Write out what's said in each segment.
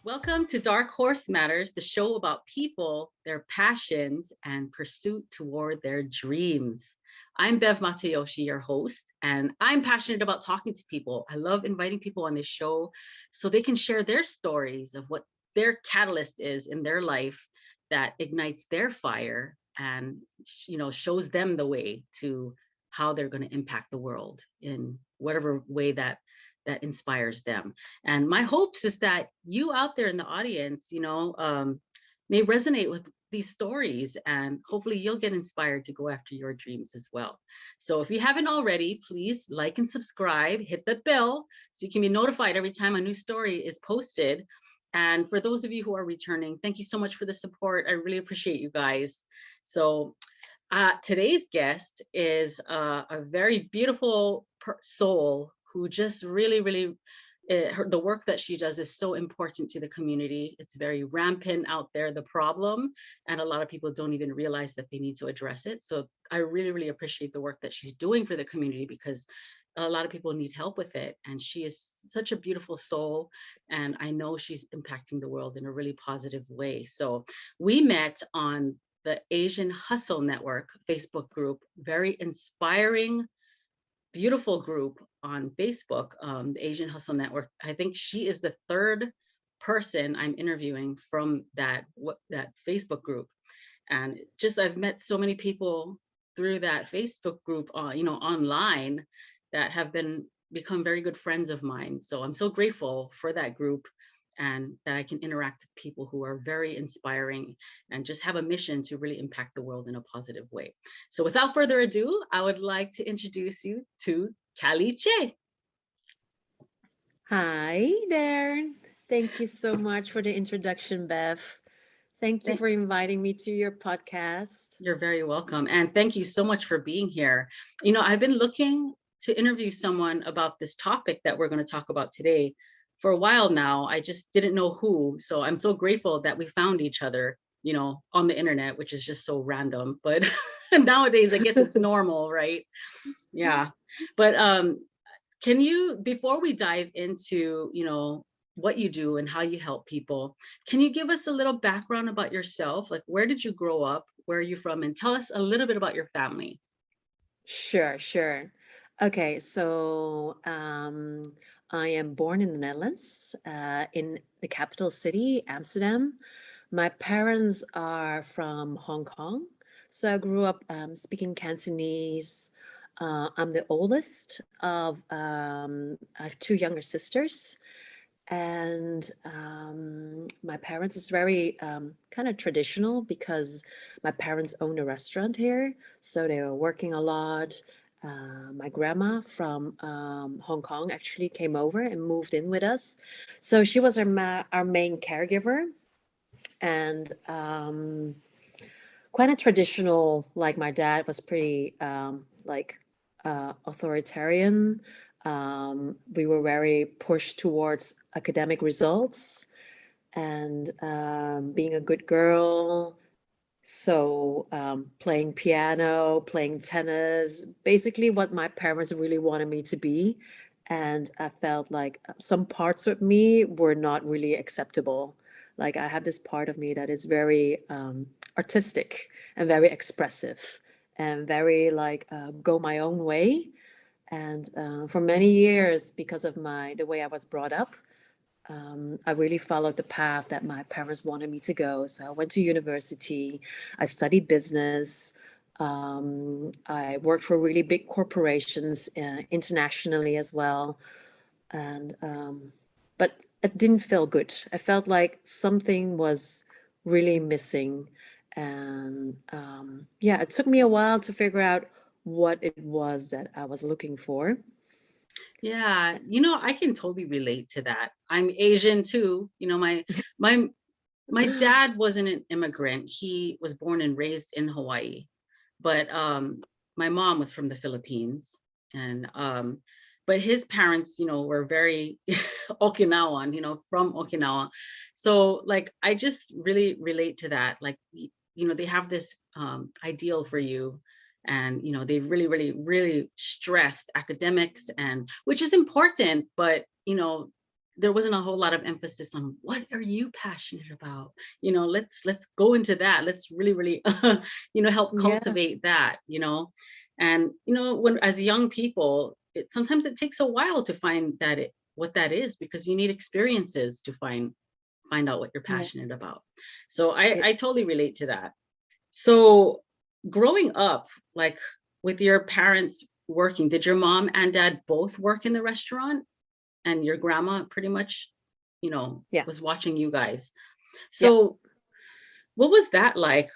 Welcome to Dark Horse Matters, the show about people, their passions, and pursuit toward their dreams. I'm Bev Matayoshi, your host, and I'm passionate about talking to people. I love inviting people on this show so they can share their stories of what their catalyst is in their life that ignites their fire and shows them the way to how they're going to impact the world in whatever way that inspires them. And my hopes is that you out there in the audience, may resonate with these stories, and hopefully you'll get inspired to go after your dreams as well. So if you haven't already, please like and subscribe, hit the bell so you can be notified every time a new story is posted. And for those of you who are returning, thank you so much for the support. I really appreciate you guys. So today's guest is a very beautiful soul who just really, the work that she does is so important to the community. It's very rampant out there, the problem, and a lot of people don't even realize that they need to address it. So I really appreciate the work that she's doing for the community, because a lot of people need help with it. And she is such a beautiful soul, and I know she's impacting the world in a really positive way. So we met on the Asian Hustle Network Facebook group, very inspiring, beautiful group on Facebook, the Asian Hustle Network. I think she is the third person I'm interviewing from that Facebook group. And just I've met so many people through that Facebook group, online, that have become very good friends of mine. So I'm so grateful for that group, and that I can interact with people who are very inspiring and just have a mission to really impact the world in a positive way. So without further ado, I would like to introduce you to Calee. Hi there. Thank you so much for the introduction, Bev. Thank you for inviting me to your podcast. You're very welcome. And thank you so much for being here. I've been looking to interview someone about this topic that we're going to talk about today for a while now. I just didn't know who. So I'm so grateful that we found each other, on the internet, which is just so random. But nowadays, I guess it's normal, right? Yeah. But can you, before we dive into, what you do and how you help people, can you give us a little background about yourself? Like, where did you grow up? Where are you from? And tell us a little bit about your family. Sure. Okay, so I am born in the Netherlands, in the capital city, Amsterdam. My parents are from Hong Kong, so I grew up speaking Cantonese. I'm the oldest of, I have two younger sisters, and my parents is very kind of traditional because my parents owned a restaurant here, so they were working a lot. My grandma from Hong Kong actually came over and moved in with us, so she was our main caregiver, and quite a traditional. Like my dad was pretty authoritarian. We were very pushed towards academic results and being a good girl. So playing piano, playing tennis, basically what my parents really wanted me to be. And I felt like some parts of me were not really acceptable. Like I have this part of me that is very artistic and very expressive and very like go my own way. And for many years, because of the way I was brought up, I really followed the path that my parents wanted me to go. So I went to university, I studied business, I worked for really big corporations internationally as well. And but it didn't feel good. I felt like something was really missing. And yeah, it took me a while to figure out what it was that I was looking for. Yeah, I can totally relate to that. I'm Asian too. My dad wasn't an immigrant. He was born and raised in Hawaii, but my mom was from the Philippines, and but his parents, were very Okinawan, from Okinawa. So like I just really relate to that. Like, they have this ideal for you, and they really stressed academics, and which is important, but there wasn't a whole lot of emphasis on what are you passionate about. Let's go into that. Let's really help Yeah, cultivate that. And when as young people, sometimes it takes a while to find what that is, because you need experiences to find out what you're yeah. passionate about. So I It, I totally relate to that. So growing up, like, with your parents working, did your mom and dad both work in the restaurant, and your grandma pretty much, yeah, was watching you guys? yeah. So what was that like?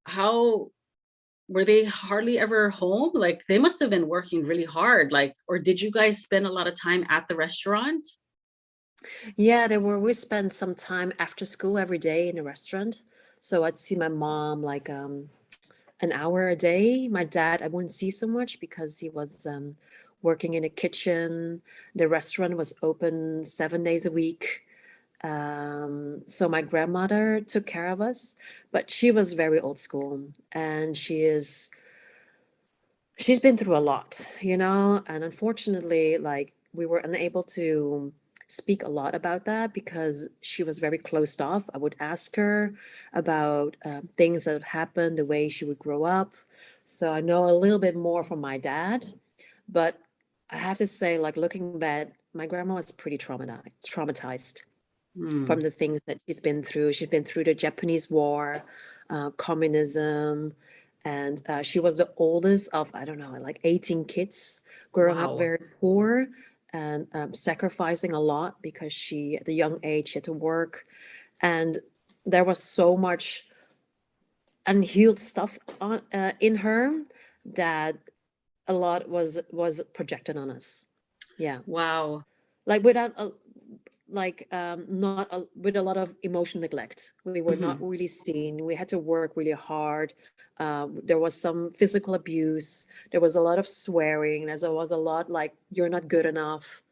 How were they hardly ever home? Like, they must have been working really hard, like, or did you guys spend a lot of time at the restaurant? Yeah, we spent some time after school every day in a restaurant. So I'd see my mom like an hour a day. My dad, I wouldn't see so much because he was working in a kitchen. The restaurant was open 7 days a week. So my grandmother took care of us, but she was very old school, and she's been through a lot, and unfortunately, like, we were unable to speak a lot about that because she was very closed off. I would ask her about things that happened, the way she would grow up. So I know a little bit more from my dad, but I have to say, like, looking back, my grandma was pretty traumatized from Hmm. the things that she's been through. She's been through the Japanese War, communism, and she was the oldest of, I don't know, like 18 kids, growing up Wow. very poor and sacrificing a lot because she, at a young age, she had to work. And there was so much unhealed stuff in her that a lot was projected on us. Yeah. Wow. Like without a, like not a, with a lot of emotion neglect. We were not Hmm. really seen. We had to work really hard. There was some physical abuse. There was a lot of swearing. There was a lot like, you're not good enough.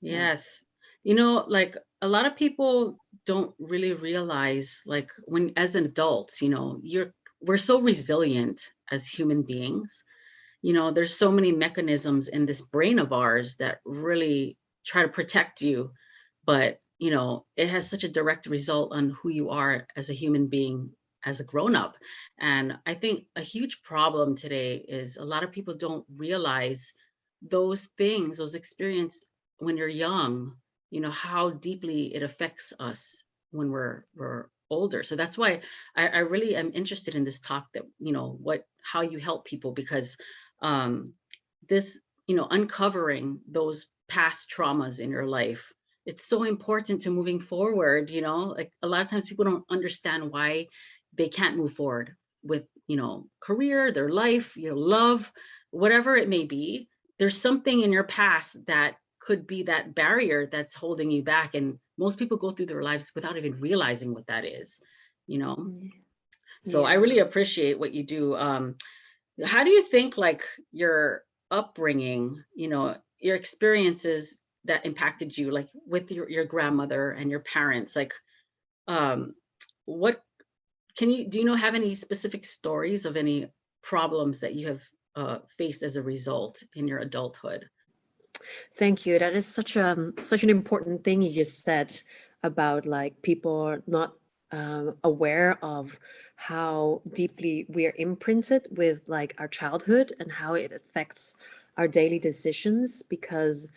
Yeah. Yes. Like, a lot of people don't really realize, like, when as an adults, we're so resilient as human beings. There's so many mechanisms in this brain of ours that really try to protect you, but it has such a direct result on who you are as a human being, as a grown up. And I think a huge problem today is a lot of people don't realize those things, those experience when you're young, how deeply it affects us when we're older. So that's why I really am interested in this talk, that how you help people, because um this, uncovering those past traumas in your life, it's so important to moving forward. Like, a lot of times people don't understand why they can't move forward with, career, their life, love, whatever it may be. There's something in your past that could be that barrier that's holding you back, and most people go through their lives without even realizing what that is you know Mm. so I Yeah. really appreciate what you do. How do you think, like, your upbringing, your experiences that impacted you, like with your grandmother and your parents, like, um, what do you have any specific stories of any problems that you have faced as a result in your adulthood? Thank you. That is such an important thing you just said about like people not aware of how deeply we are imprinted with like our childhood and how it affects our daily decisions because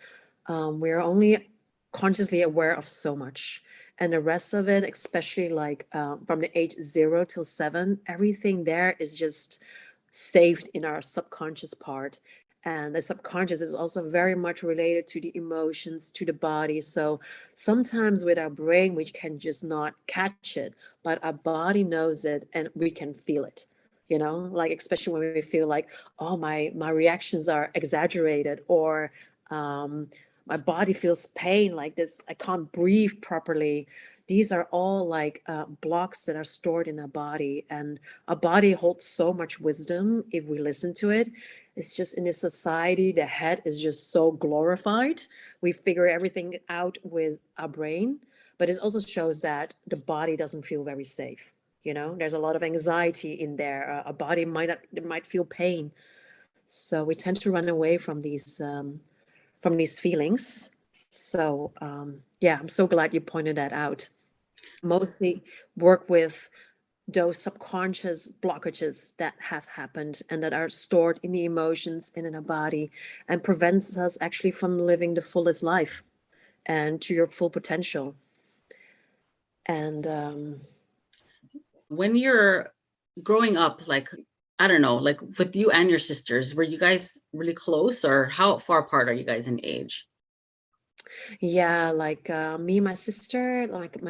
we're only consciously aware of so much. And the rest of it, especially like from the age 0 till 7, everything there is just saved in our subconscious part. And the subconscious is also very much related to the emotions, to the body. So sometimes with our brain, we can just not catch it, but our body knows it and we can feel it. Like especially when we feel like, oh, my reactions are exaggerated, or um, my body feels pain like this, I can't breathe properly. These are all like blocks that are stored in our body, and our body holds so much wisdom if we listen to it. It's just in this society, the head is just so glorified. We figure everything out with our brain, but it also shows that the body doesn't feel very safe. There's a lot of anxiety in there. Our body might feel pain, so we tend to run away from these feelings. So yeah, I'm so glad you pointed that out. Mostly work with those subconscious blockages that have happened and that are stored in the emotions in our body and prevents us actually from living the fullest life and to your full potential. And When you're growing up, like, I don't know, like with you and your sisters, were you guys really close, or how far apart are you guys in age? yeah, like me and my sister, like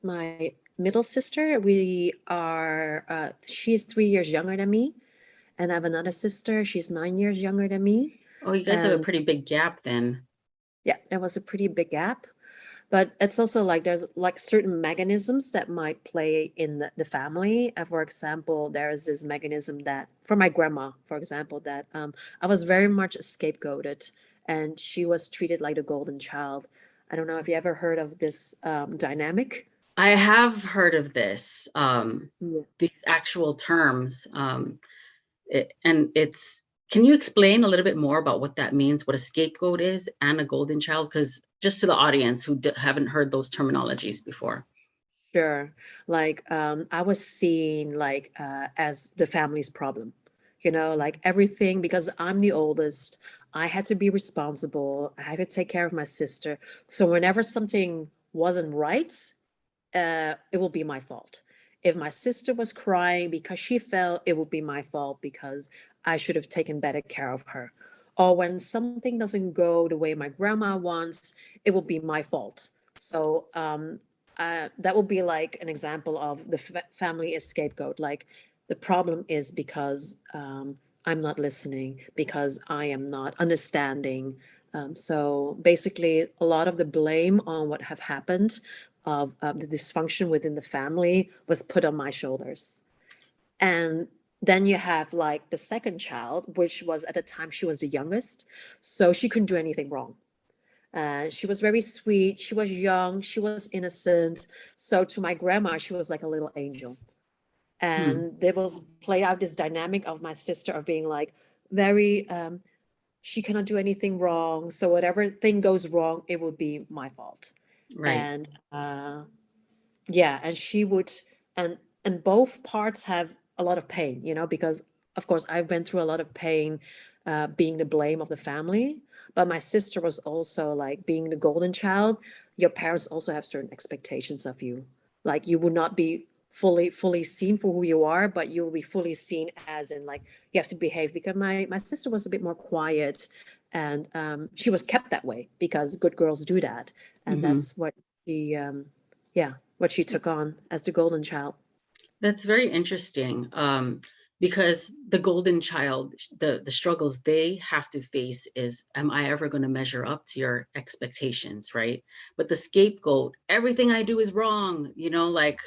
my middle sister, we are she's 3 years younger than me, and I have another sister, she's 9 years younger than me. Oh, you guys have a And pretty big gap then. yeah, there was a pretty big gap. But it's also like there's like certain mechanisms that might play in the family. For example, there is this mechanism that, for my grandma, for example, that I was very much scapegoated and she was treated like the golden child. I don't know if you ever heard of this dynamic. I have heard of this, Yeah. these actual terms. And it's, can you explain a little bit more about what that means, what a scapegoat is and a golden child? Because just to the audience who haven't heard those terminologies before. Sure. Like I was seen like as the family's problem. You know, like everything because I'm the oldest, I had to be responsible. I had to take care of my sister. So whenever something wasn't right, it will be my fault. If my sister was crying because she fell, it would be my fault because I should have taken better care of her. Or when something doesn't go the way my grandma wants, it will be my fault. So that will be like an example of the family is scapegoat. Like the problem is because I'm not listening, because I am not understanding. So basically, a lot of the blame on what have happened of the dysfunction within the family was put on my shoulders. And then you have like the second child, which was at the time she was the youngest, so she couldn't do anything wrong. She was very sweet. She was young. She was innocent. So to my grandma, she was like a little angel. Hmm. And there was play out this dynamic of my sister of being like very she cannot do anything wrong. So whatever thing goes wrong, it would be my fault. Right. And yeah, and she would, and both parts have a lot of pain, you know, because of course I've been through a lot of pain being the blame of the family, but my sister was also like being the golden child. Your parents also have certain expectations of you, like you would not be fully seen for who you are, but you will be fully seen as in like you have to behave. Because my sister was a bit more quiet, and she was kept that way because good girls do that, and Hmm. that's what she yeah, what she took on as the golden child. That's very interesting, because the golden child, the struggles they have to face is, am I ever going to measure up to your expectations, right? But the scapegoat, everything I do is wrong, like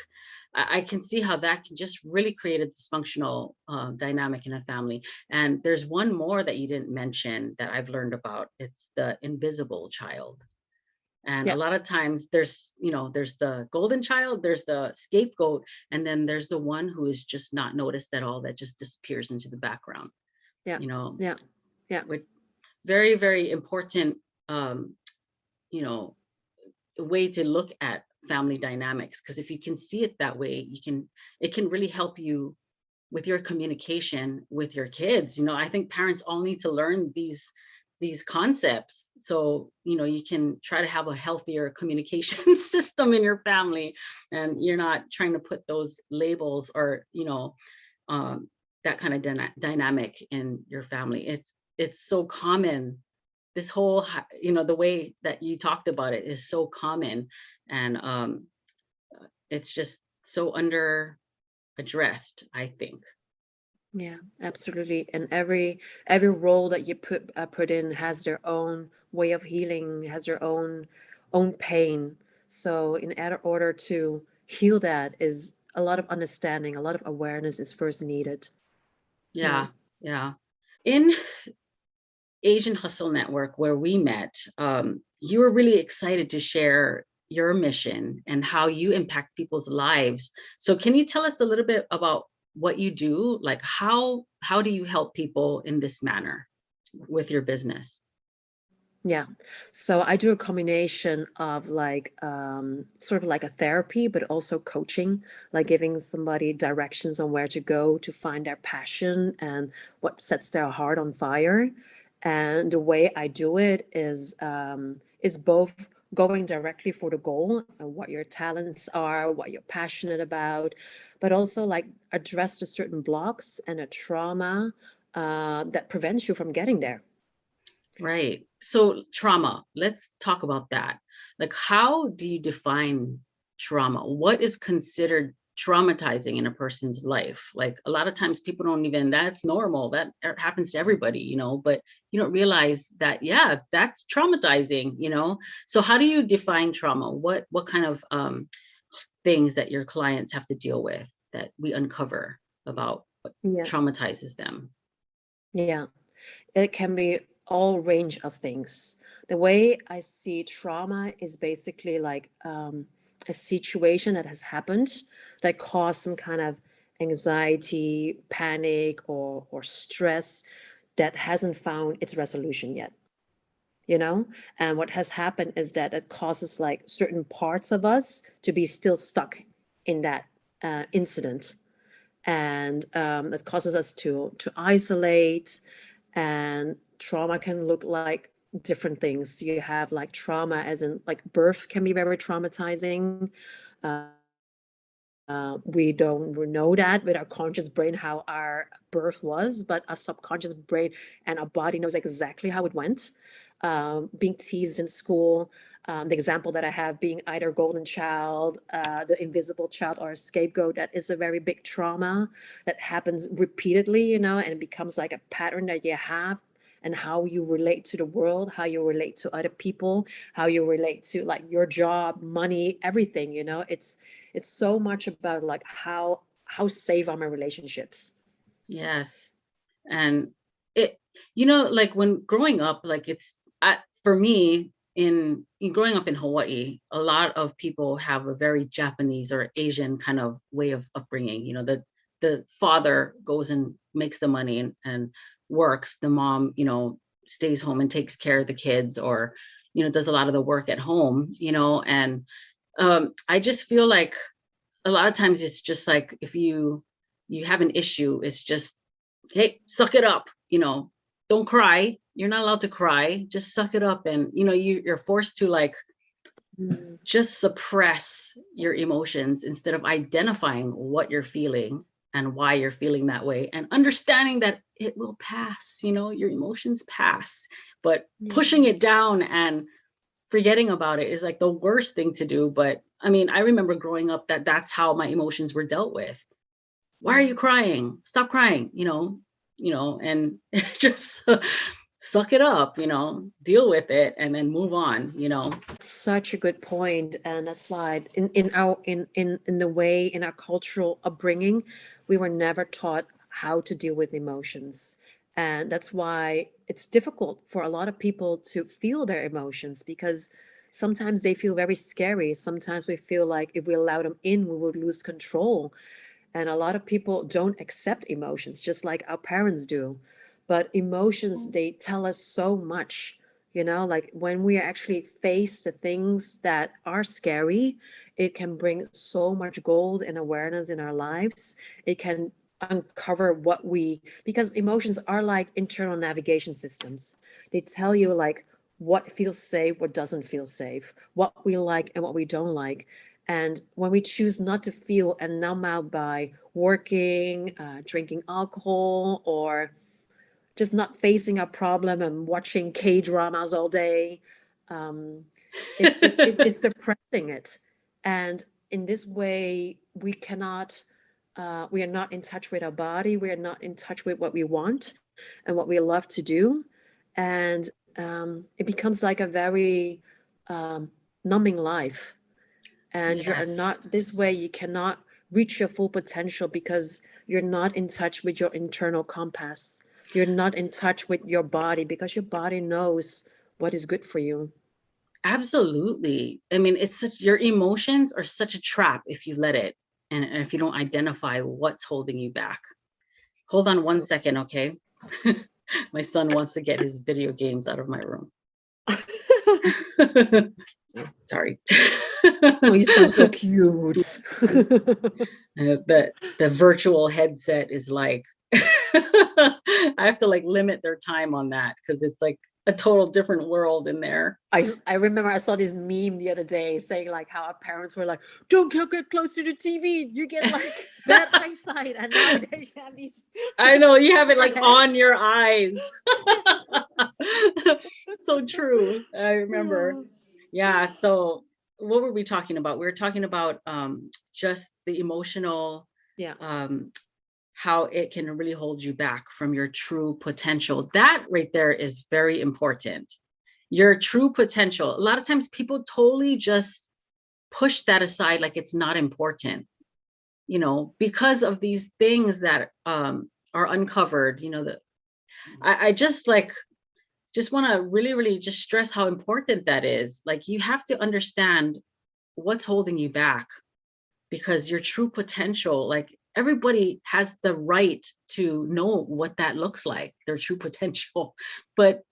I can see how that can just really create a dysfunctional dynamic in a family. And there's one more that you didn't mention that I've learned about. It's the invisible child. And a Yeah, lot of times there's the golden child, there's the scapegoat, and then there's the one who is just not noticed at all, that just disappears into the background, yeah, you know, yeah, yeah, with very, very important, um, you know, way to look at family dynamics. Because if you can see it that way, it can really help you with your communication with your kids. I think parents all need to learn these concepts, so you can try to have a healthier communication system in your family, and you're not trying to put those labels or um, that kind of dynamic in your family. It's so common. This whole the way that you talked about it is so common, and it's just so under addressed, I think. yeah, absolutely. And every role that you put in has their own way of healing, has their own pain. So in order to heal that is a lot of understanding, a lot of awareness is first needed. Yeah. Yeah, yeah. In Asian Hustle Network, where we met, you were really excited to share your mission and how you impact people's lives. So can you tell us a little bit about what you do? Like how do you help people in this manner with your business? Yeah. So I do a combination of like sort of like a therapy, but also coaching, like giving somebody directions on where to go to find their passion and what sets their heart on fire. And the way I do it is both going directly for the goal and what your talents are, what you're passionate about, but also like address the certain blocks and a trauma that prevents you from getting there. Right. So trauma, let's talk about that. Like, how do you define trauma? What is considered traumatizing in a person's life? Like, a lot of times people don't even, that's normal. That happens to everybody, but you don't realize that, yeah, that's traumatizing, So how do you define trauma? What kind of things that your clients have to deal with that we uncover about what Yeah. traumatizes them? Yeah. It can be all range of things. The way I see trauma is basically like a situation that has happened that caused some kind of anxiety, panic, or stress that hasn't found its resolution yet. You know, and what has happened is that it causes like certain parts of us to be still stuck in that incident, and it causes us to isolate. And trauma can look like different things. You have like trauma as in like birth can be very traumatizing. uh, we don't know that with our conscious brain how our birth was, but our subconscious brain and our body knows exactly how it went. Being teased in school, the example that I have being either golden child, the invisible child, or a scapegoat, that is a very big trauma that happens repeatedly, and it becomes like a pattern that you have. And how you relate to the world, how you relate to other people, how you relate to like your job, money, everything, it's so much about like how safe are my relationships. Yes. And it, like when growing up, like for me, in growing up in Hawaii, a lot of people have a very Japanese or Asian kind of way of upbringing. The father goes and makes the money and works. The mom, stays home and takes care of the kids, or does a lot of the work at home. And I just feel like a lot of times it's just like if you have an issue, it's just, hey, suck it up, don't cry. You're not allowed to cry. Just suck it up. And you're forced to like Mm. just suppress your emotions instead of identifying what you're feeling and why you're feeling that way, and understanding that it will pass. Your emotions pass, but Yeah. pushing it down and forgetting about it is like the worst thing to do. But I mean, I remember growing up that's how my emotions were dealt with. Why are you Mm. crying? Stop crying, and just suck it up, deal with it and then move on. Such a good point, and that's why in the way in our cultural upbringing, we were never taught how to deal with emotions. And that's why it's difficult for a lot of people to feel their emotions, because sometimes they feel very scary. Sometimes we feel like if we allow them in, we would lose control. And a lot of people don't accept emotions, just like our parents do. But emotions, they tell us so much. Like when we actually face the things that are scary, it can bring so much gold and awareness in our lives. It can uncover because emotions are like internal navigation systems. They tell you like what feels safe, what doesn't feel safe, what we like and what we don't like. And when we choose not to feel and numb out by working, drinking alcohol, or just not facing a problem and watching K dramas all day, um, it's suppressing it. And in this way, we are not in touch with our body. We are not in touch with what we want and what we love to do. And it becomes like a very um, numbing life. And you're Yes, not this way, you cannot reach your full potential because you're not in touch with your internal compass. You're not in touch with your body because your body knows what is good for you. absolutely. I mean, your emotions are such a trap if you let it, and if you don't identify what's holding you back. Hold on one So second, okay? My son wants to get his video games out of my room. Sorry. Oh, you sound so cute. The virtual headset is like I have to like limit their time on that because it's like a total different world in there. I remember I saw this meme the other day saying like how our parents were like, don't get close to the TV, you get like bad eyesight. And nowadays you have these I know you have it like overhead. on your eyes. So true. I remember. Yeah. So what were we talking about? We were talking about just the emotional, Yeah. how it can really hold you back from your true potential. That right there is very important. Your true potential. A lot of times people totally just push that aside like it's not important, because of these things that are uncovered, that I just want to really, really just stress how important that is. Like you have to understand what's holding you back because your true potential, like everybody has the right to know what that looks like, their true potential. But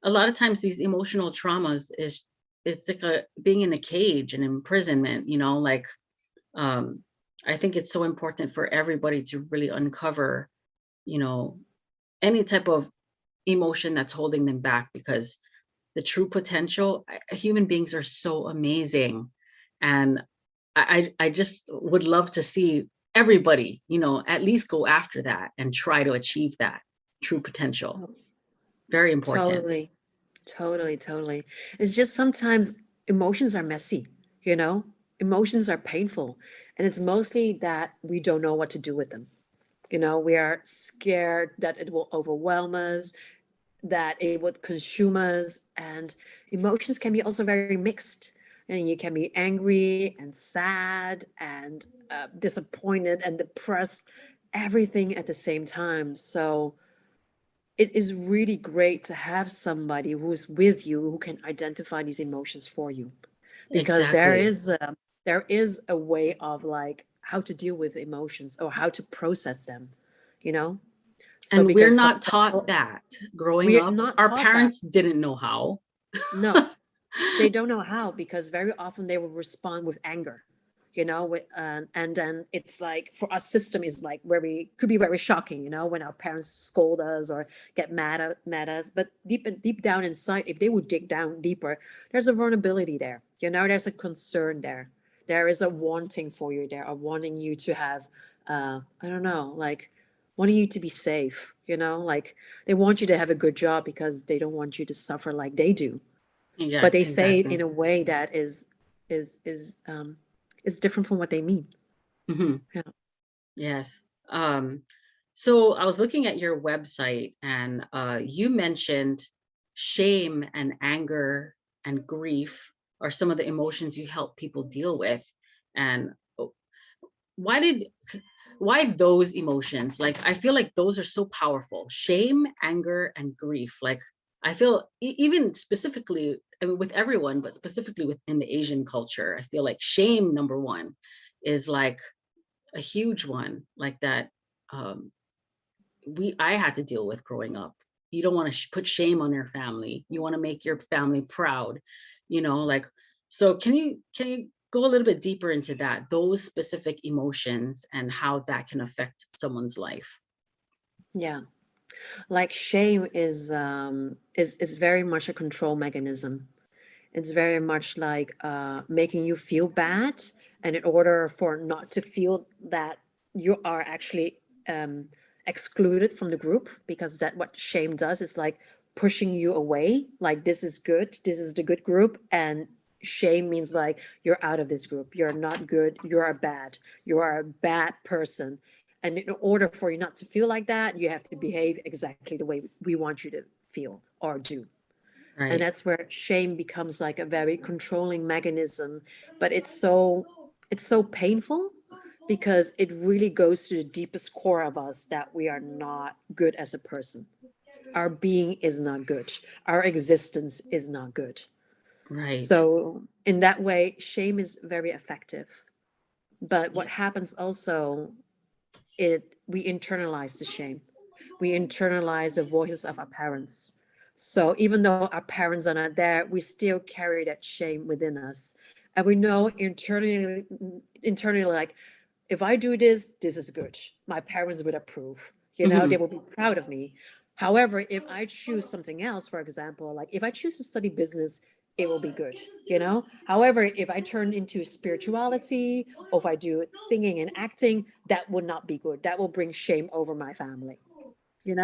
a lot of times these emotional traumas it's like being in a cage, an imprisonment, like I think it's so important for everybody to really uncover, you know, any type of emotion that's holding them back because the true potential, human beings are so amazing. And I just would love to see everybody, at least go after that and try to achieve that true potential. Very important. Totally. Totally, totally. It's just sometimes emotions are messy, you know? Emotions are painful. And it's mostly that we don't know what to do with them. We are scared that it will overwhelm us, that it would consume us. And emotions can be also very mixed. And you can be angry and sad and disappointed and depressed, everything at the same time. So, it is really great to have somebody who's with you who can identify these emotions for you because Exactly. there is a way of like how to deal with emotions or how to process them, you know so And we're because for not taught example, that growing we're up. not Our taught that. parents didn't know how. No, they don't know how because very often they will respond with anger, and then it's like for our system is like very could be very shocking, when our parents scold us or get mad at us. But deep down inside, if they would dig down deeper, there's a vulnerability there. There's a concern there. There is a wanting for you there, a wanting you to have, I don't know, like wanting you to be safe. Like they want you to have a good job because they don't want you to suffer like they do, Yeah, but they say it exactly. in a way that is different from what they mean. Hmm. Yeah. Yes. Um, so I was looking at your website and you mentioned shame and anger and grief are some of the emotions you help people deal with. And why did why those emotions? Like I feel like those are so powerful. Shame, anger, and grief. Like I feel even specifically, I mean, with everyone, but specifically within the Asian culture, I feel like shame, number one, is like a huge one, like that um I had to deal with growing up. You don't want to put shame on your family. You want to make your family proud, like. So can you go a little bit deeper into that, those specific emotions and how that can affect someone's life? Yeah. Like shame is very much a control mechanism. It's very much like making you feel bad, and in order for not to feel that, you are actually um, excluded from the group, because that what shame does is like pushing you away. Like this is good, this is the good group, and shame means like you're out of this group. You're not good. You are bad. You are a bad person. And in order for you not to feel like that, you have to behave exactly the way we want you to feel or do. And Right. that's where shame becomes like a very controlling mechanism. But it's so painful because it really goes to the deepest core of us, that we are not good as a person. Our being is not good. Our existence is not good. Right. So in that way, shame is very effective. But what Yeah. happens also, we internalize the shame. We internalize the voices of our parents. So even though our parents are not there, we still carry that shame within us. And we know internally, like, if I do this, this is good. My parents would approve. They Mhm. will be proud of me. However, if I choose something else, for example, like if I choose to study business, it will be good. However, if I turn into spirituality, or if I do singing and acting, that would not be good. That will bring shame over my family. We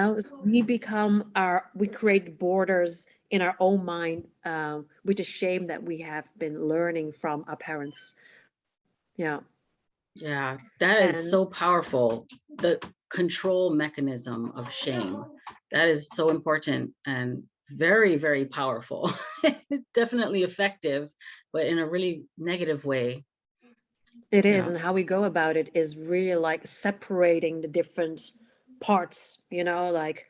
create borders in our own mind, with the shame that we have been learning from our parents. Yeah. Yeah, that is And so powerful. The control mechanism of shame. That is so important and very, very powerful. Definitely effective, but in a really negative way. it is, Yeah, and how we go about it is really like separating the different parts, like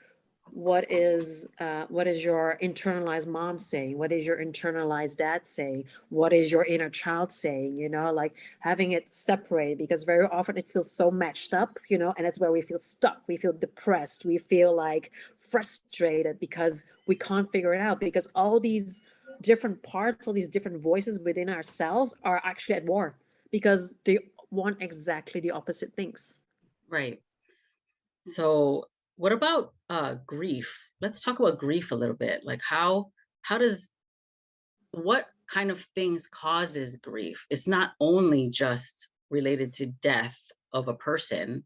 what is your internalized mom saying? What is your internalized dad saying? What is your inner child saying? Like having it separated, because very often it feels so matched up, and that's where we feel stuck. We feel depressed. We feel like frustrated because we can't figure it out, because all these different parts, all these different voices within ourselves are actually at war, because they want exactly the opposite things. right. So, what about grief? Let's talk about grief a little bit. Like how does what kind of things causes grief? It's not only just related to death of a person,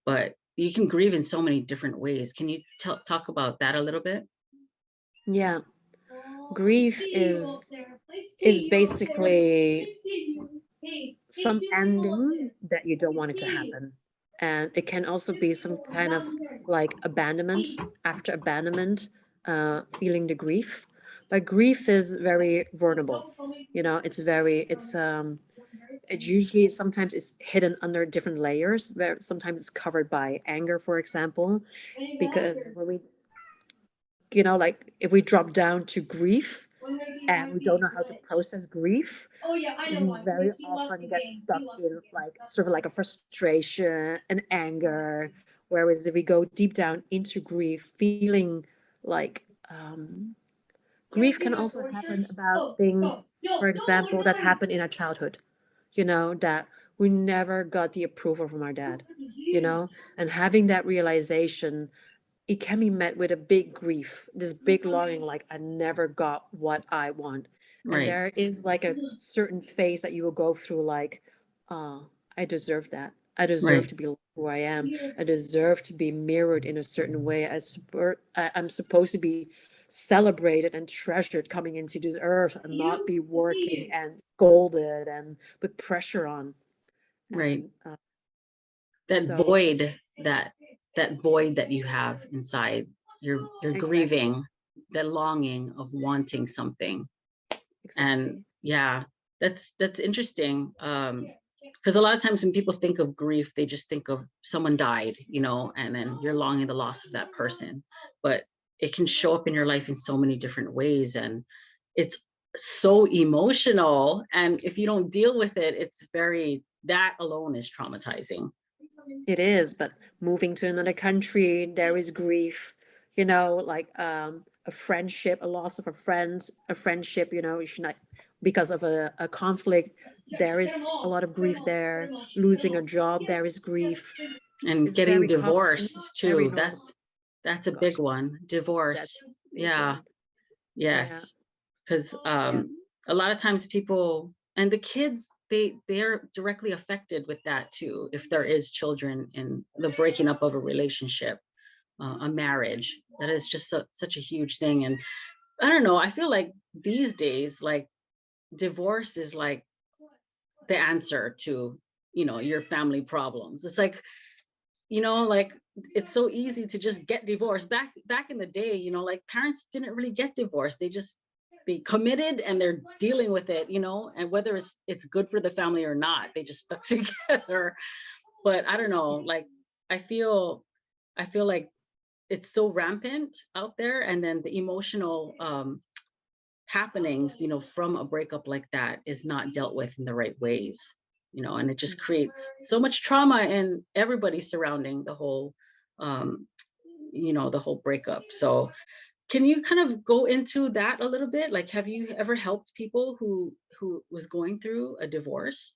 but you can grieve in so many different ways. Can you talk about that a little bit? Yeah, grief is basically some ending that you don't want it to happen. And it can also be some kind of like abandonment, after abandonment, feeling the grief. But grief is very vulnerable. It usually sometimes is hidden under different layers, where sometimes it's covered by anger, for example, because when like if we drop down to grief and we don't know how to process grief, we very often get stuck in like sort of like a frustration and anger. Whereas if we go deep down into grief, feeling like grief can also happen about things, for example, that happened in our childhood, that we never got the approval from our dad, and having that realization, it can be met with a big grief, this big longing, like I never got what I want. And Right, there is like a certain phase that you will go through, like, oh, I deserve that. I deserve right, to be who I am. I deserve to be mirrored in a certain way. I'm supposed to be celebrated and treasured coming into this earth, and not be working and scolded and put pressure on. right. And That so, void, that void that you have inside. You're exactly, grieving the longing of wanting something. And exactly. yeah, that's interesting. Because a lot of times when people think of grief, they just think of someone died, and then you're longing the loss of that person. But it can show up in your life in so many different ways, and it's so emotional. And if you don't deal with it, that alone is traumatizing. It is, but moving to another country, there is grief, like a friendship, a loss of a friendship, you should not, because of a conflict, there is a lot of grief there. Losing a job, there is grief. And It's getting very common and it's divorced very too. normal. That's a big Gosh, one. that's Divorce. a big Yeah. one. Yeah, Yes. Because yeah, a lot of times people and the kids, they're directly affected with that too. If there is children in the breaking up of a relationship, a marriage, that is just such a huge thing. And I don't know. I feel like these days, like divorce is like the answer to your family problems. It's like like it's so easy to just get divorced. Back in the day, like parents didn't really get divorced. They committed and they're dealing with it, and whether it's good for the family or not, they just stuck together. But I don't know, like i feel I feel like it's so rampant out there, and then the emotional happenings, from a breakup like that is not dealt with in the right ways, and it just creates so much trauma in everybody surrounding the whole, um, the whole breakup. So Can you kind of go into that a little bit? Like, have you ever helped people who was going through a divorce?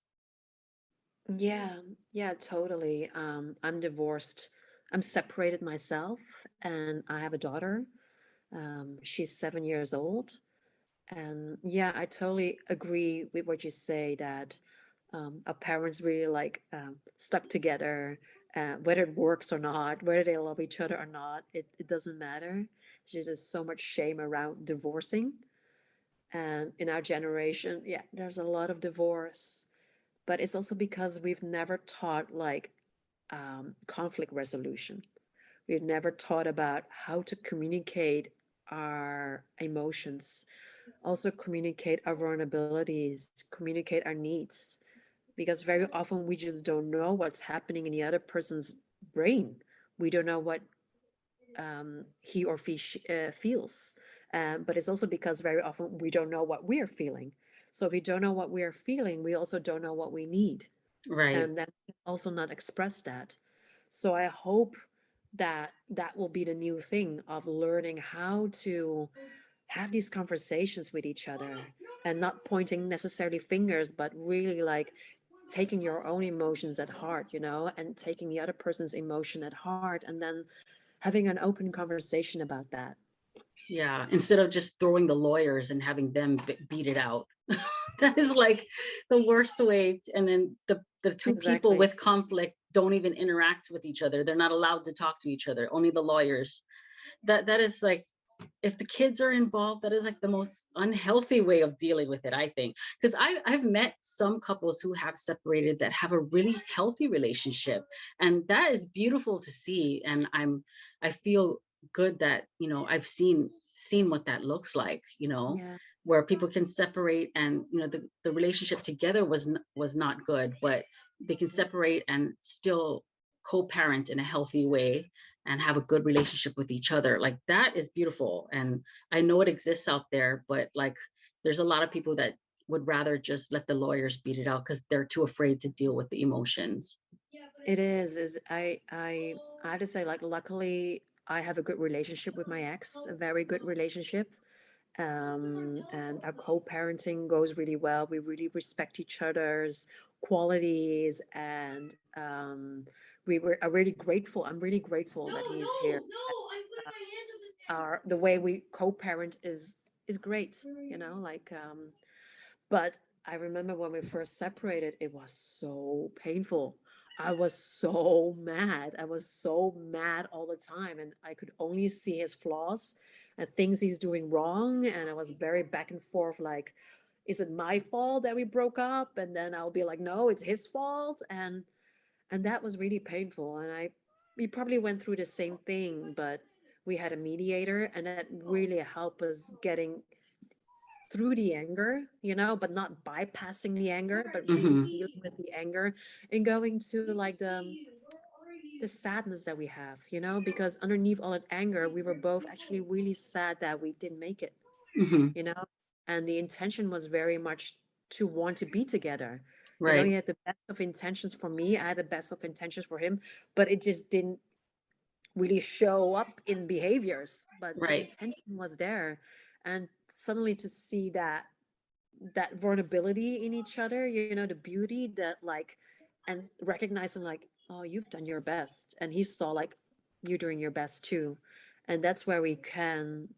Yeah, yeah, totally. I'm divorced. I'm separated myself, and I have a daughter. She's 7 years old. And yeah, I totally agree with what you say that our parents really like stuck together, whether it works or not, whether they love each other or not, it doesn't matter. There's just so much shame around divorcing. And in our generation, yeah, there's a lot of divorce, but it's also because we've never taught like conflict resolution. We've never taught about how to communicate our emotions, also communicate our vulnerabilities, communicate our needs, because very often we just don't know what's happening in the other person's brain. We don't know what he or she feels. But it's also because very often we don't know what we're feeling. So if we don't know what we're feeling, we also don't know what we need. Right. And then also not express that. So I hope that that will be the new thing of learning how to have these conversations with each other and not pointing necessarily fingers, but really like taking your own emotions at heart, and taking the other person's emotion at heart, and then having an open conversation about that. Yeah. Instead of just throwing the lawyers and having them beat it out. That is like the worst way. And then the two people Exactly. with conflict don't even interact with each other. They're not allowed to talk to each other, only the lawyers. That is like, if the kids are involved, that is like the most unhealthy way of dealing with it, I think. Because I've met some couples who have separated that have a really healthy relationship, and that is beautiful to see. And I feel good that, I've seen what that looks like, Yeah. where people can separate, and the relationship together was not good, but they can separate and still co-parent in a healthy way and have a good relationship with each other. Like, that is beautiful. And I know it exists out there, but like, there's a lot of people that would rather just let the lawyers beat it out because they're too afraid to deal with the emotions. It is I have to say, like, luckily I have a good relationship with my ex, a very good relationship. And our co-parenting goes really well. We really respect each other's qualities, and I'm really grateful. I'm really grateful that he's here. Uh, our the way we co-parent is great, like but I remember when we first separated, it was so painful. I was so mad. I was so mad all the time. And I could only see his flaws and things he's doing wrong. And I was very back and forth like, is it my fault that we broke up? And then I'll be like, no, it's his fault. And that was really painful. And we probably went through the same thing, but we had a mediator, and that really helped us getting through the anger, but not bypassing the anger, but really Hmm. dealing with the anger and going to like the sadness that we have, because underneath all that anger, we were both actually really sad that we didn't make it, Hmm. you know, and the intention was very much to want to be together. He Right. had the best of intentions for me, I had the best of intentions for him, but it just didn't really show up in behaviors, but the Right. intention was there. And suddenly to see that vulnerability in each other, the beauty that like, and recognizing like, oh, you've done your best, and he saw like you're doing your best too, and that's where we can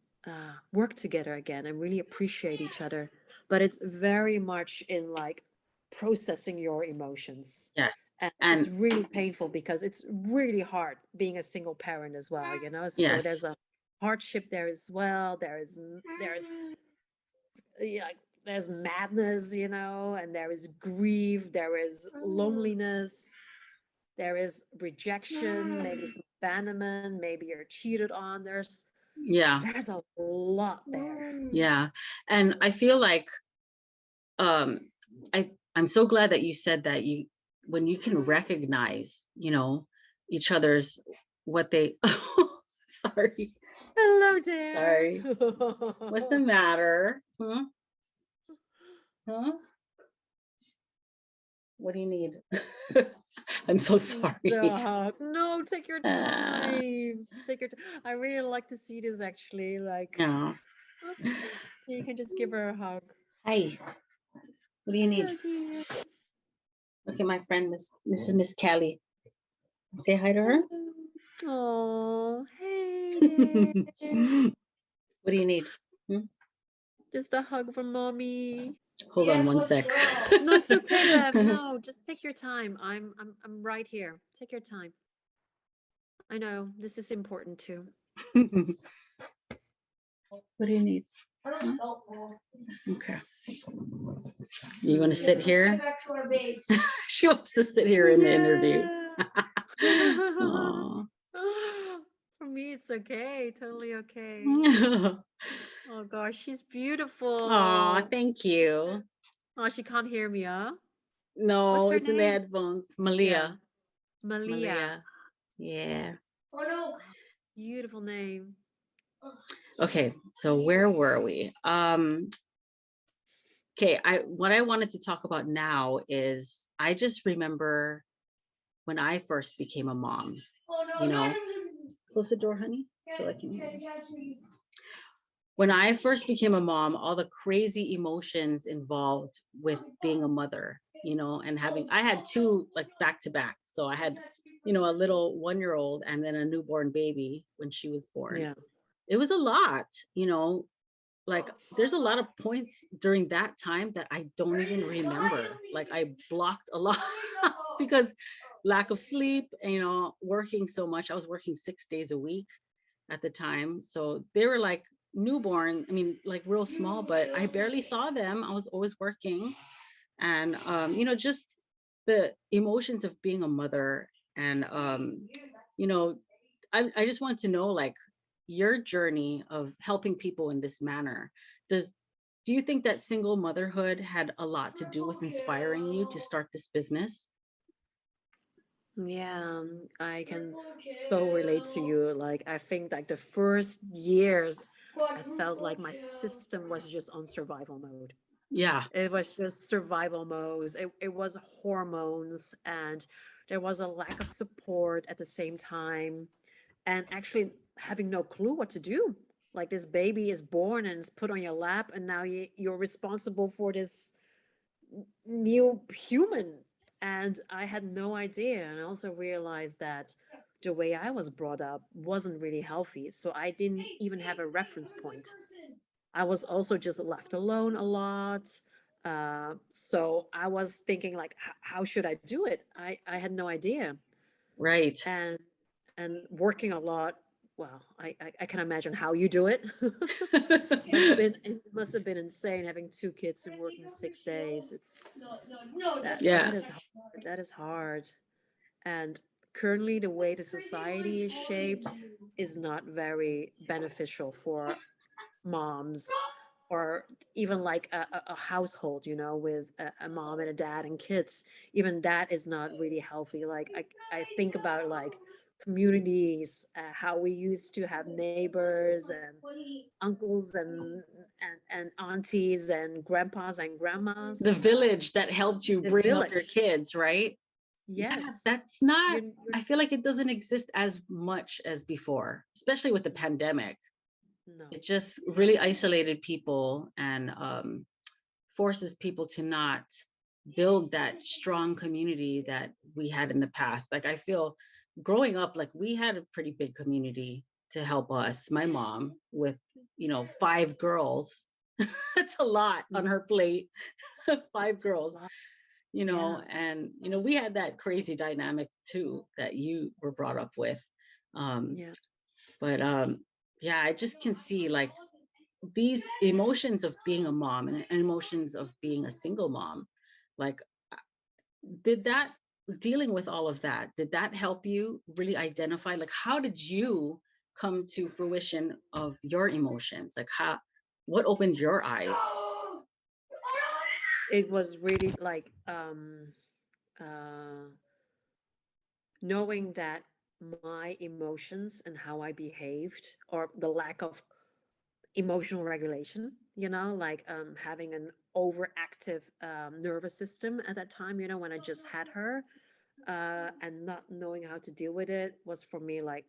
work together again and really appreciate each other. But it's very much in like processing your emotions, Yes. and it's And really painful because it's really hard being a single parent as well, so yes. there's a hardship there as well. There's yeah, like there's madness, and there is grief, there is loneliness, there is rejection, maybe some abandonment, maybe you're cheated on. Yeah. There's a lot there. Yeah. And I feel like, um I'm so glad that you said that, when you can recognize, each other's, what they sorry. Hello there. Sorry. What's the matter? Huh? Huh? What do you need? I'm so The sorry. hug. No, take your Uh, time. Take your time. I really like to see this actually. Like, yeah. you can just give her a hug. Hi. What do you need? Hello, dear. Look at my friend. This is Miss Calee. Say hi to her. Oh, hey What there. do you need? Hmm? Just a hug from mommy. Hold on one sec. No, it's okay, Bev. No, just take your time. I'm right here. Take your time. I know this is important too. What do you need? Huh? Okay. You want to sit here? She wants to sit here in the interview. Yeah. Aw. For me, it's okay. Totally okay. Oh gosh, she's Aw, beautiful. thank you. Oh, she can't hear me, huh? What's No, her it's in the name? headphones. Yeah, Malia. Malia. Malia. Yeah. Beautiful name. Okay, so where were we? Okay, what I wanted to talk about now is I just remember when I first became a mom, you know. Close the door, honey, so I can hear you. When I first became a mom, all the crazy emotions involved with being a mother, and I had two like back to back. So I had, a little 1-year-old and then a newborn baby when she was born. Yeah. It was a lot, like there's a lot of points during that time that I don't even remember. Like I blocked a lot because lack of sleep, working so much. I was working 6 days a week at the time. So they were like newborn, I mean, like real small, but I barely saw them. I was always working. And, just the emotions of being a mother. And, you know, I just want to know like your journey of helping people in this manner. Do you think that single motherhood had a lot to do with inspiring you to start this business? Yeah, I can so relate to you. Like, I think like the first years, I felt like my system was just on survival mode. Yeah, It was just survival mode. It was hormones, and there was a lack of support at the same time, and actually having no clue what to do. Like, this baby is born and is put on your lap, and now you're responsible for this new human. And I had no idea. And I also realized that the way I was brought up wasn't really healthy. So I didn't even have a reference point. I was also just left alone a lot. So I was thinking like, how should I do it? I had no idea. right. And working a lot. Well, I can imagine how you do it. It must have been insane having two kids and working 6 days. It's that Yeah, is hard. That is hard. And currently, the way the society is shaped is not very beneficial for moms, or even like a household, with a mom and a dad and kids. Even that is not really healthy. Like, I think about like communities, how we used to have neighbors and uncles and aunties and grandpas and the grandmas. village that helped you The bring up your village. kids, right? Yeah, Yes. that's not, You're I feel like it doesn't exist as much as before, especially with the pandemic. no, It just no. really isolated people and forces people to not build that strong community that we had in the past. Like I feel growing up, like we had a pretty big community to help us. My mom with, 5 girls, that's a lot on her plate. Five It's a girls, lot. Yeah. and we had that crazy dynamic too that you were brought up with. Um, Yeah. but yeah, I just can see like these emotions of being a mom and emotions of being a single mom. Like, did that dealing with all of that, did that help you really identify like how did you come to fruition of your emotions? Like what opened your eyes? It was really like uh knowing that my emotions and how I behaved, or the lack of emotional regulation, like having an overactive nervous system at that time, when I just had her. and not knowing how to deal with it was for me like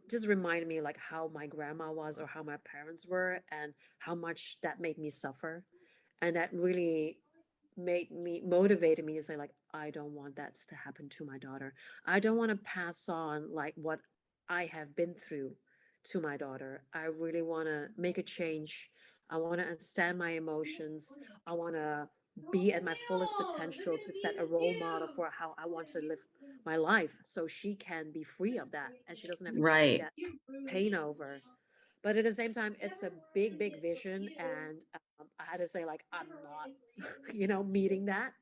just reminded me like how my grandma was or how my parents were and how much that made me suffer. And that really motivated me to say like, I don't want that to happen to my daughter. I don't want to pass on like what I have been through to my daughter. I really want to make a change. I want to understand my emotions. I want to be at my fullest potential to set a role model for how I want to live my life so she can be free of that and she doesn't have to carry Right. that pain over. But at the same time, it's a big, big vision. And I had to say, like, I'm not, meeting that.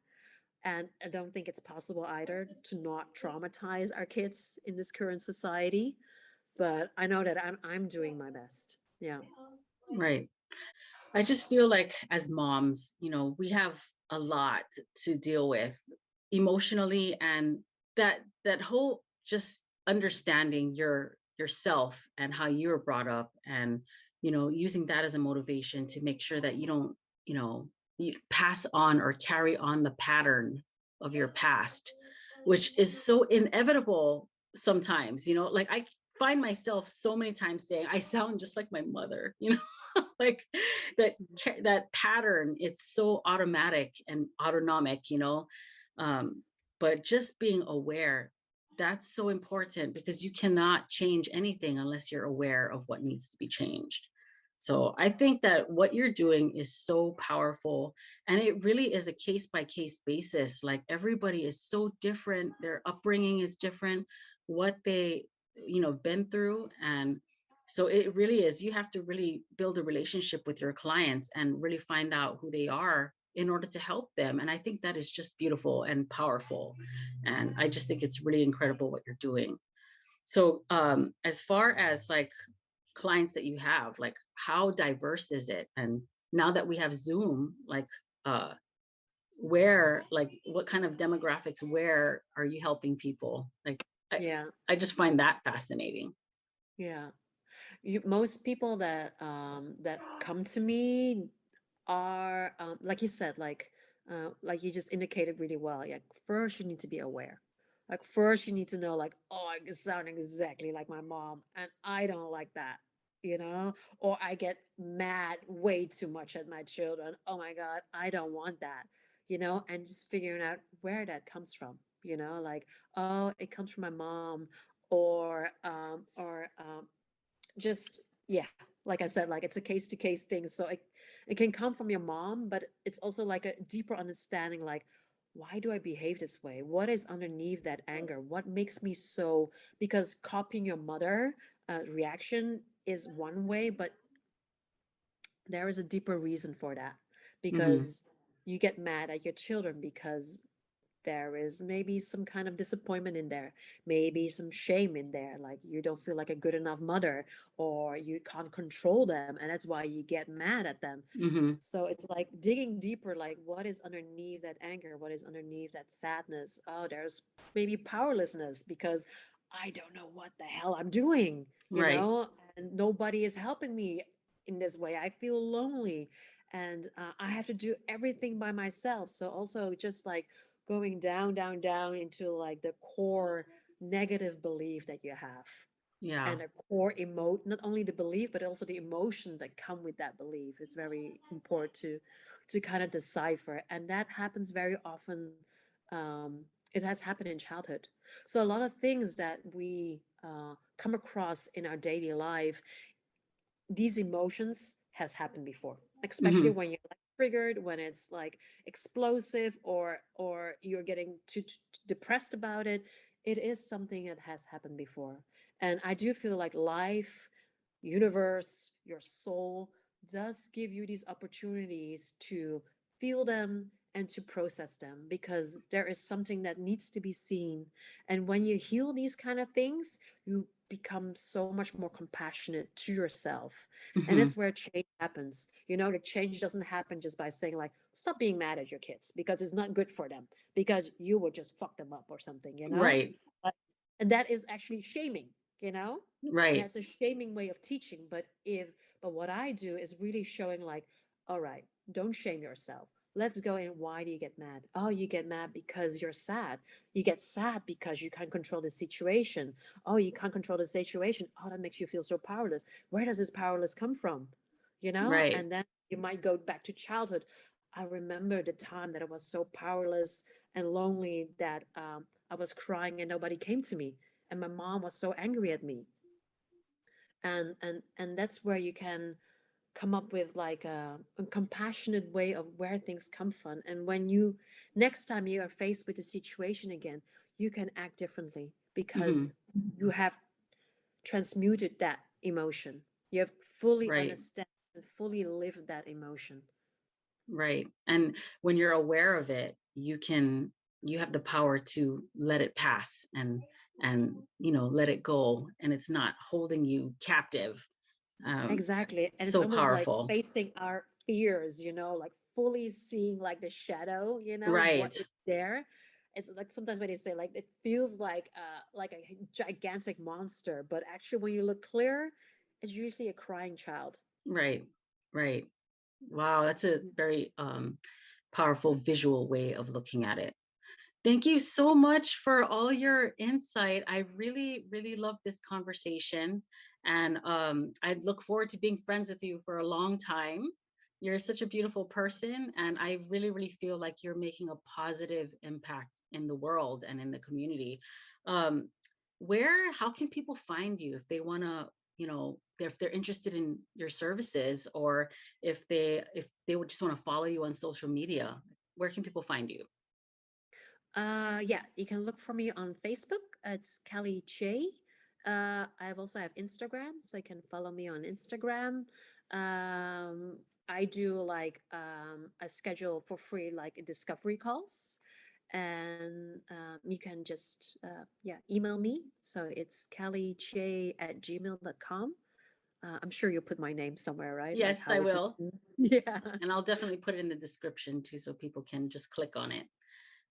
And I don't think it's possible either to not traumatize our kids in this current society. But I know that I'm doing my best. Yeah. Right. I just feel like as moms, we have a lot to deal with emotionally, and that whole just understanding yourself and how you were brought up, and using that as a motivation to make sure that you don't, you pass on or carry on the pattern of your past, which is so inevitable sometimes. Like I find myself so many times saying I sound just like my mother, like that pattern, it's so automatic and autonomic. But just being aware, that's so important, because you cannot change anything unless you're aware of what needs to be changed. So I think that what you're doing is so powerful, and it really is a case by case basis. Like everybody is so different, their upbringing is different, what they been through. And so it really is, you have to really build a relationship with your clients and really find out who they are in order to help them. And I think that is just beautiful and powerful. And I just think it's really incredible what you're doing. So as far as like clients that you have, like how diverse is it? And now that we have Zoom, like where, like what kind of demographics, where are you helping people? Like Yeah. I just find that fascinating. Yeah. Most people that come to me are like you said, like you just indicated really well. Like first you need to be aware. Like first you need to know like, oh, I sound exactly like my mom and I don't like that, or I get mad way too much at my children. Oh my God, I don't want that, and just figuring out where that comes from, like, oh, it comes from my mom, or just, yeah, like I said, like it's a case to case thing. So it can come from your mom, but it's also like a deeper understanding, like, why do I behave this way? What is underneath that anger? What makes me so? Because copying your mother reaction is one way, but there is a deeper reason for that, Hmm. because you get mad at your children because there is maybe some kind of disappointment in there, maybe some shame in there, like you don't feel like a good enough mother, or you can't control them, and that's why you get mad at them. Hmm. So it's like digging deeper, like what is underneath that anger, what is underneath that sadness. Oh, there's maybe powerlessness because I don't know what the hell I'm doing, Right. and nobody is helping me in this way. I feel lonely, and I have to do everything by myself. So also just like going down, down, down into like the core negative belief that you have, Yeah. and a core emote, not only the belief but also the emotion that come with that belief is very important to kind of decipher. And that happens very often. It has happened in childhood. So a lot of things that we come across in our daily life, these emotions has happened before, especially Hmm. when you're like triggered, when it's like explosive, or you're getting too depressed about it. It is something that has happened before. And I do feel like life, universe, your soul does give you these opportunities to feel them and to process them, because there is something that needs to be seen. And when you heal these kind of things, you become so much more compassionate to yourself. And Hmm. that's where change happens. The change doesn't happen just by saying like, stop being mad at your kids because it's not good for them, because you would just fuck them up or something. Right. But, and that is actually shaming. And Right. that's a shaming way of teaching. But what I do is really showing like, all right, don't shame yourself. Let's go in. Why do you get mad? Oh, you get mad because you're sad. You get sad because you can't control the situation. Oh, you can't control the situation. Oh, that makes you feel so powerless. Where does this powerless come from? You know? Right. And then you might go back to childhood. I remember the time that I was so powerless and lonely that I was crying and nobody came to me. And my mom was so angry at me. And that's where you can come up with like a compassionate way of where things come from. And when you next time you are faced with a situation again, you can act differently Hmm. because you have transmuted that emotion. You have fully Right. understand and fully lived that emotion. Right. And when you're aware of it, you have the power to let it pass and let it go, and it's not holding you captive. Um, Exactly. And it's so almost like powerful. facing our fears, like fully seeing like the shadow, what Right. is there. It's like sometimes when they say like it feels like a gigantic monster, but actually when you look clear, it's usually a crying child. Right. Right. Wow, that's a very powerful visual way of looking at it. Thank you so much for all your insight. I really, really love this conversation. And I look forward to being friends with you for a long time. You're such a beautiful person. And I really, really feel like you're making a positive impact in the world and in the community. Um, how can people find you if they want to, if they're interested in your services, or if they would just want to follow you on social media? Where can people find you? Yeah, you can look for me on Facebook. It's Calee Che. I also have Instagram, so you can follow me on Instagram. I do like a schedule for free, like discovery calls, and you can just yeah email me. So it's callieche@gmail.com. I'm sure you'll put my name somewhere, right? Like Yes, how I it's will. yeah, And I'll definitely put it in the description too, so people can just click on it.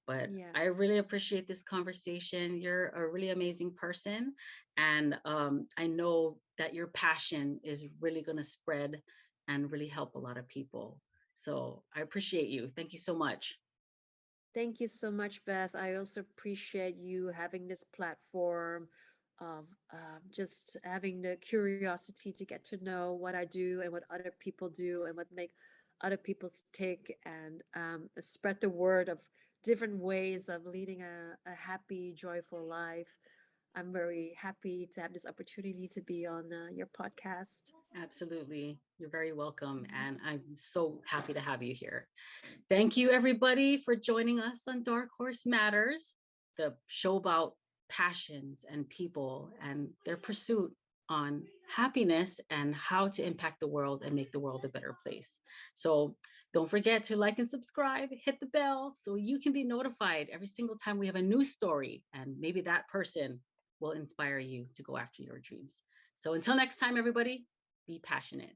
But yeah. I really appreciate this conversation. You're a really amazing person. And I know that your passion is really going to spread and really help a lot of people. So I appreciate you. Thank you so much. Thank you so much, Beth. I also appreciate you having this platform of just having the curiosity to get to know what I do and what other people do and what make other people tick and spread the word of different ways of leading a happy, joyful life. I'm very happy to have this opportunity to be on your podcast. Absolutely. You're very welcome. And I'm so happy to have you here. Thank you, everybody, for joining us on Dark Horse Matters, the show about passions and people and their pursuit on happiness and how to impact the world and make the world a better place. So don't forget to like and subscribe, hit the bell so you can be notified every single time we have a new story. And maybe that person will inspire you to go after your dreams. So until next time, everybody, be passionate.